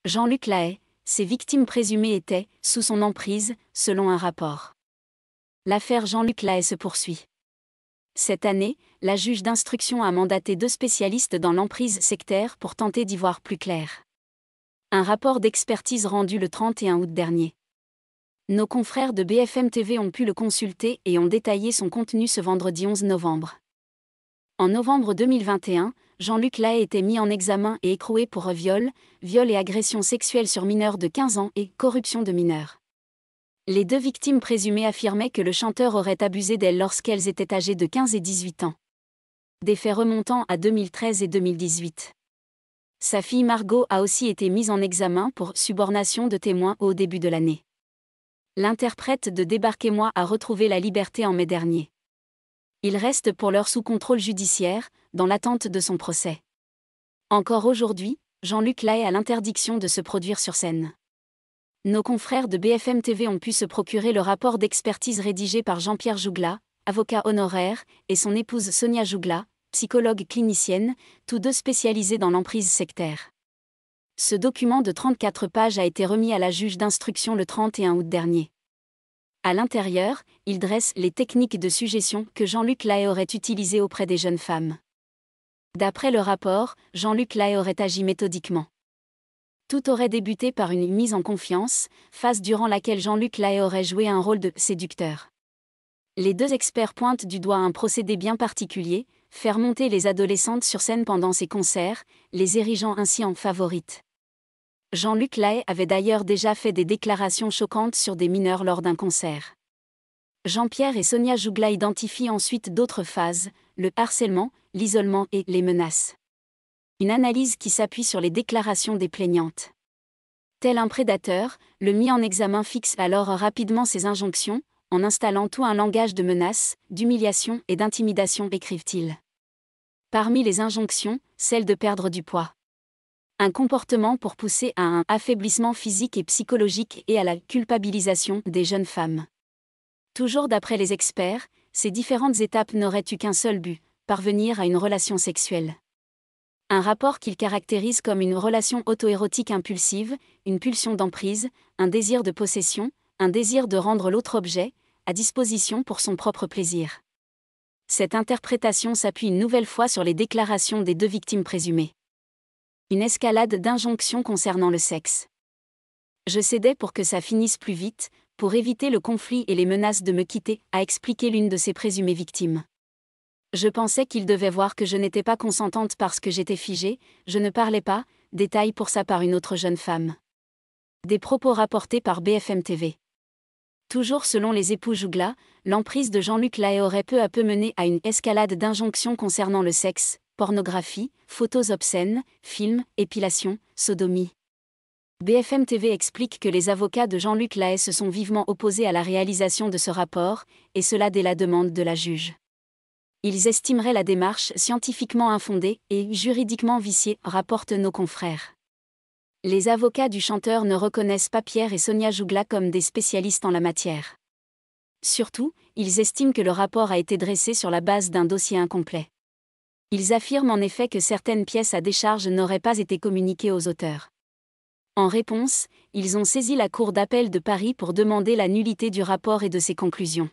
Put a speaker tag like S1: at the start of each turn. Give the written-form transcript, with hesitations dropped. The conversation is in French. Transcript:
S1: Jean-Luc Lahaye, ses victimes présumées étaient « sous son emprise », selon un rapport. L'affaire Jean-Luc Lahaye se poursuit. Cette année, la juge d'instruction a mandaté 2 spécialistes dans l'emprise sectaire pour tenter d'y voir plus clair. Un rapport d'expertise rendu le 31 août dernier. Nos confrères de BFM TV ont pu le consulter et ont détaillé son contenu ce vendredi 11 novembre. En novembre 2021, Jean-Luc Lahaye était mis en examen et écroué pour viol et agression sexuelle sur mineurs de 15 ans et corruption de mineurs. Les 2 victimes présumées affirmaient que le chanteur aurait abusé d'elles lorsqu'elles étaient âgées de 15 et 18 ans. Des faits remontant à 2013 et 2018. Sa fille Margot a aussi été mise en examen pour subornation de témoins au début de l'année. L'interprète de Débarquez-moi a retrouvé la liberté en mai dernier. Il reste pour l'heure sous contrôle judiciaire, dans l'attente de son procès. Encore aujourd'hui, Jean-Luc Lahaye a l'interdiction de se produire sur scène. Nos confrères de BFM TV ont pu se procurer le rapport d'expertise rédigé par Jean-Pierre Jougla, avocat honoraire, et son épouse Sonia Jougla, psychologue clinicienne, tous 2 spécialisés dans l'emprise sectaire. Ce document de 34 pages a été remis à la juge d'instruction le 31 août dernier. À l'intérieur, il dresse les techniques de suggestion que Jean-Luc Lahaye aurait utilisées auprès des jeunes femmes. D'après le rapport, Jean-Luc Lahaye aurait agi méthodiquement. Tout aurait débuté par une mise en confiance, phase durant laquelle Jean-Luc Lahaye aurait joué un rôle de séducteur. Les 2 experts pointent du doigt un procédé bien particulier, faire monter les adolescentes sur scène pendant ses concerts, les érigeant ainsi en favorites. Jean-Luc Lahaye avait d'ailleurs déjà fait des déclarations choquantes sur des mineurs lors d'un concert. Jean-Pierre et Sonia Jougla identifient ensuite d'autres phases, le harcèlement, l'isolement et les menaces. Une analyse qui s'appuie sur les déclarations des plaignantes. Tel un prédateur, le mis en examen fixe alors rapidement ses injonctions, en installant tout un langage de menaces, d'humiliation et d'intimidation, écrivent-ils. Parmi les injonctions, celle de perdre du poids. Un comportement pour pousser à un affaiblissement physique et psychologique et à la culpabilisation des jeunes femmes. Toujours d'après les experts, ces différentes étapes n'auraient eu qu'un seul but, parvenir à une relation sexuelle. Un rapport qu'il caractérise comme une relation auto-érotique impulsive, une pulsion d'emprise, un désir de possession, un désir de rendre l'autre objet, à disposition pour son propre plaisir. Cette interprétation s'appuie une nouvelle fois sur les déclarations des 2 victimes présumées. Une escalade d'injonctions concernant le sexe. Je cédais pour que ça finisse plus vite, pour éviter le conflit et les menaces de me quitter, a expliqué l'une de ses présumées victimes. Je pensais qu'il devait voir que je n'étais pas consentante parce que j'étais figée, je ne parlais pas, détaille pour sa part une autre jeune femme. Des propos rapportés par BFM TV. Toujours selon les époux Jougla, l'emprise de Jean-Luc Lahaye aurait peu à peu mené à une escalade d'injonctions concernant le sexe, pornographie, photos obscènes, films, épilation, sodomie. BFM TV explique que les avocats de Jean-Luc Lahaye se sont vivement opposés à la réalisation de ce rapport, et cela dès la demande de la juge. Ils estimeraient la démarche scientifiquement infondée et juridiquement viciée, rapportent nos confrères. Les avocats du chanteur ne reconnaissent pas Pierre et Sonia Jougla comme des spécialistes en la matière. Surtout, ils estiment que le rapport a été dressé sur la base d'un dossier incomplet. Ils affirment en effet que certaines pièces à décharge n'auraient pas été communiquées aux auteurs. En réponse, ils ont saisi la Cour d'appel de Paris pour demander la nullité du rapport et de ses conclusions.